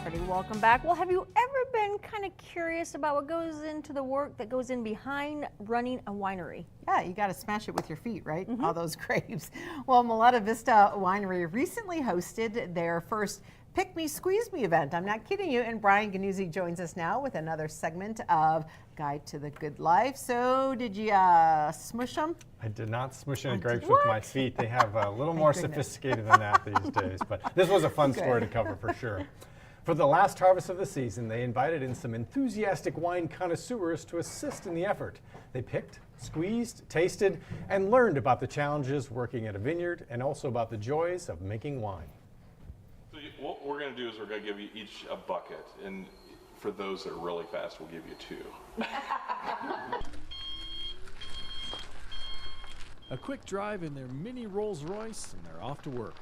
everybody. Welcome back. Well, have you ever been kind of curious about what goes into the work that goes in behind running a winery? Yeah, you got to smash it with your feet, right? All those grapes. Well, Miletta Vista Winery recently hosted their first Pick Me, Squeeze Me event. I'm not kidding you. And Brian Gnuse joins us now with another segment of Guide to the Good Life. So did you smush them? I did not smush any grapes with my feet. They have a little more sophisticated than that these days. But this was a fun story to cover for sure. For the last harvest of the season, they invited in some enthusiastic wine connoisseurs to assist in the effort. They picked, squeezed, tasted, and learned about the challenges working at a vineyard and also about the joys of making wine. So what we're going to do is we're going to give you each a bucket, and for those that are really fast, we'll give you two. A quick drive in their mini Rolls Royce, and they're off to work.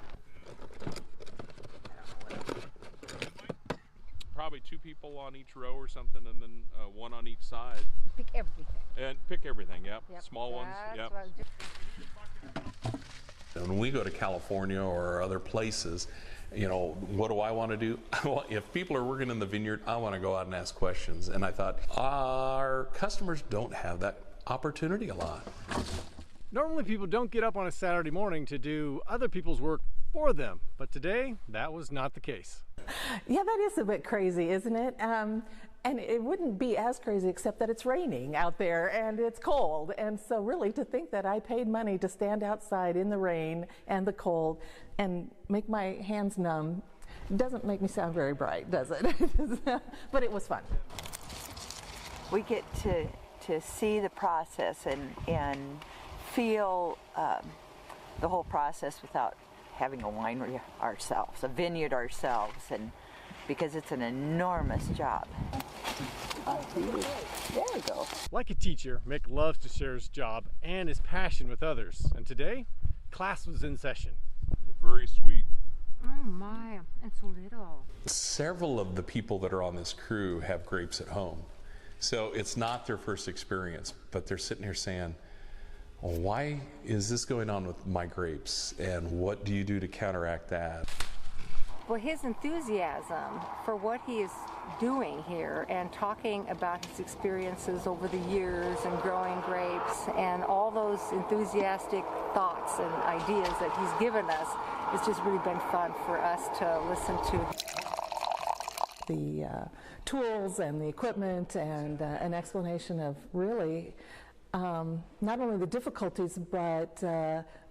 Probably two people on each row or something, and then one on each side. Pick everything. And pick everything, yep. Yep. Small ones, That's yep. what When we go to California or other places, you know, what do I want to do? If people are working in the vineyard, I want to go out and ask questions. And I thought, our customers don't have that opportunity a lot. Normally people don't get up on a Saturday morning to do other people's work for them, but today that was not the case. Yeah, that is a bit crazy, isn't it? And it wouldn't be as crazy except that it's raining out there and it's cold. And so really to think that I paid money to stand outside in the rain and the cold and make my hands numb doesn't make me sound very bright, does it? But it was fun. We get to see the process and feel the whole process without having a winery ourselves, a vineyard ourselves, and because it's an enormous job. There we go. Like a teacher, Mick loves to share his job and his passion with others. And today, class was in session. Very sweet. Oh my, it's so little. Several of the people that are on this crew have grapes at home. So it's not their first experience, but they're sitting here saying, well, why is this going on with my grapes? And what do you do to counteract that? Well, his enthusiasm for what he is doing here and talking about his experiences over the years and growing grapes and all those enthusiastic thoughts and ideas that he's given us, it's just really been fun for us to listen to. The tools and the equipment and an explanation of really not only the difficulties, but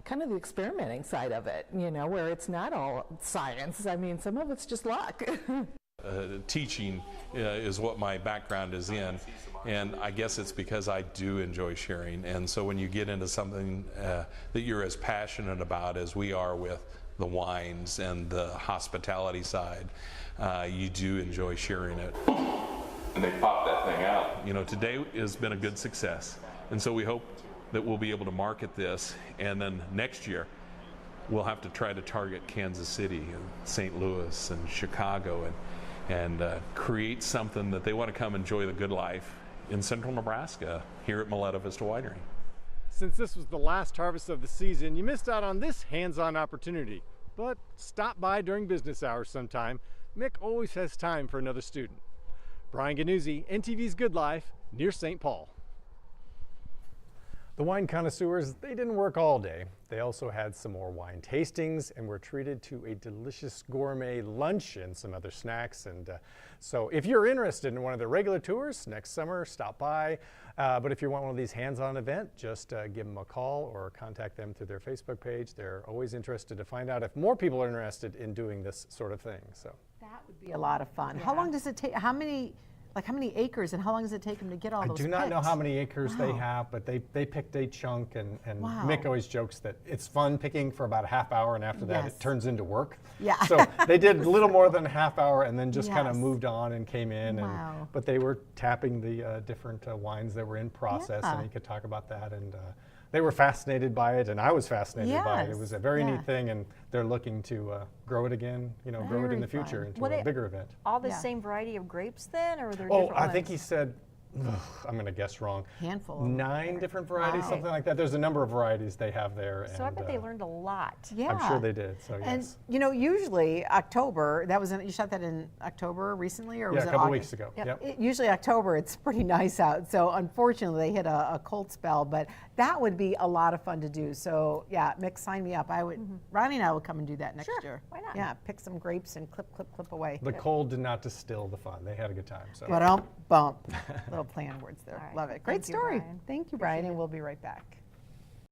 kind of the experimenting side of it, you know, where it's not all science. I mean, some of it's just luck. Teaching is what my background is in, and I guess it's because I do enjoy sharing. And so when you get into something that you're as passionate about as we are with the wines and the hospitality side, you do enjoy sharing it. And they pop that thing out. You know, today has been a good success, and so we hope that we'll be able to market this, and then next year we'll have to try to target Kansas City and St. Louis and Chicago and create something that they want to come enjoy the good life in central Nebraska here at Miletta Vista Winery. Since this was the last harvest of the season, you missed out on this hands-on opportunity. But stop by during business hours sometime. Mick always has time for another student. Brian Gnuse, NTV's Good Life, near St. Paul. The wine connoisseurs, they didn't work all day. They also had some more wine tastings and were treated to a delicious gourmet lunch and some other snacks. And so if you're interested in one of the regular tours next summer, stop by. But if you want one of these hands-on event, just give them a call or contact them through their Facebook page. They're always interested to find out if more people are interested in doing this sort of thing. So That would be a lot of fun. How long does it take? How many acres and how long does it take them to get all those I do not know picks? how many acres they have, but they picked a chunk, and Wow. Mick always jokes that it's fun picking for about a half hour, and after that Yes. it turns into work. Yeah. So they did a little more than a half hour and then just kind of Yes. moved on and came in. Wow. But they were tapping the different wines that were in process, Yeah. and he could talk about that. And they were fascinated by it, and I was fascinated by it. It Yes. was a very Yeah. neat thing, and they're looking to grow it again, grow it in Very the future fun. into Were a they bigger event. All the Yeah. same variety of grapes then, or are there Oh, different I ones? think he said I'm going to guess wrong. Handful. of 9 different varieties, Wow. something like that. There's a number of varieties they have there. So I and, bet they learned a lot. Yeah. I'm sure they did. So And yes. you know, usually October, that was you shot that in October recently, or Yeah, was a it couple August? weeks ago. Yep. Usually October, it's pretty nice out. So unfortunately, they hit a cold spell, but that would be a lot of fun to do. So yeah, Mick, sign me up. I would. Ronnie and I will come and do that next Sure, year. why not? Yeah, pick some grapes and clip away. The cold did not distill the fun. They had a good time. So. Bump. Little play on words there. All right. Love it. Great Thank you, story. Brian. Thank you, Brian, and we'll be right back.